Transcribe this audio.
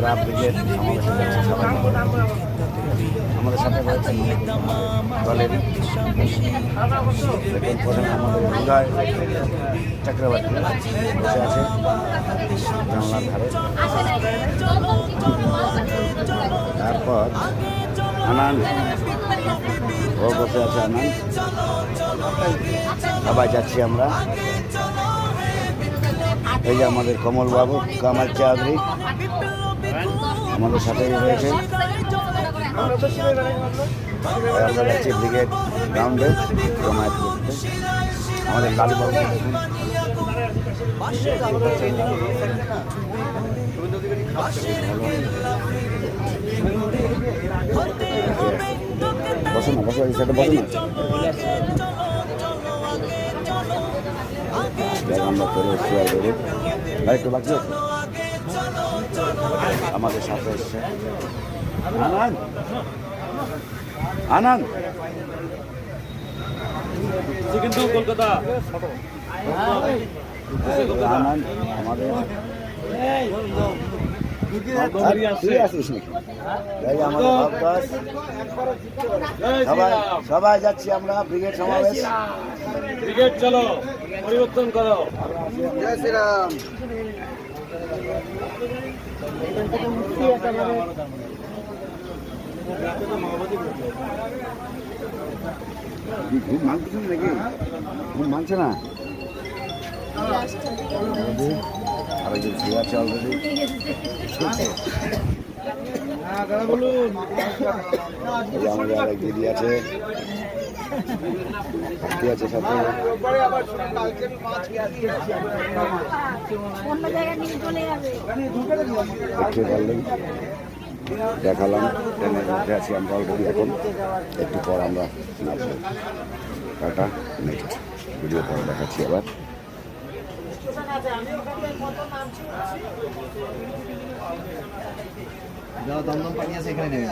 আমরা ব্রিগেড সমাবেশে যাচ্ছি সবাই। আমাদের সাথে রয়েছেন দলের প্রধান আমাদের উদয় চক্রবর্তী বসে আছে জানলার ধারে। তারপর আনন্দ ও বসে আছে আনন্দ। সবাই যাচ্ছি আমরা। এই যে আমাদের কমল বাবু কামাল চৌধুরী আমাদের সাথেই রয়েছে। আমরা যাচ্ছি ব্রিগেড গ্রাউন্ডে জমায়েত করতে। আমাদের লালুবাবু দেখুন বসো না, বসো এই সাইডে বসো না। আমরা করে শেয়ার দেবো একটু বাকি আছে। আমাদের সাথে এসছে আনন্দ। আনন্দ কিন্তু কলকাতা আনন্দ আমাদের সবাই যাচ্ছি আমরা ব্রিগেড সমাবেশ। ক্রিকেট চলো পরিবর্তন করো। জয় শ্রীরাম। ঘুম মানছে নাকি? ঘুম মানছে না। আরেকজন শুয়ে আছে অলরেডি। আমাদের আরেক দিদি আছে, সাথে দেখতে পারলেন দেখালাম। ট্রেনের মধ্যে আছি আমরা অলরেডি। এখন একটু পর আমরা নাচব। টাটা, নেক্সট ভিডিও পরে দেখাচ্ছি আবার। দমদম পানি আছে এখানে নেমে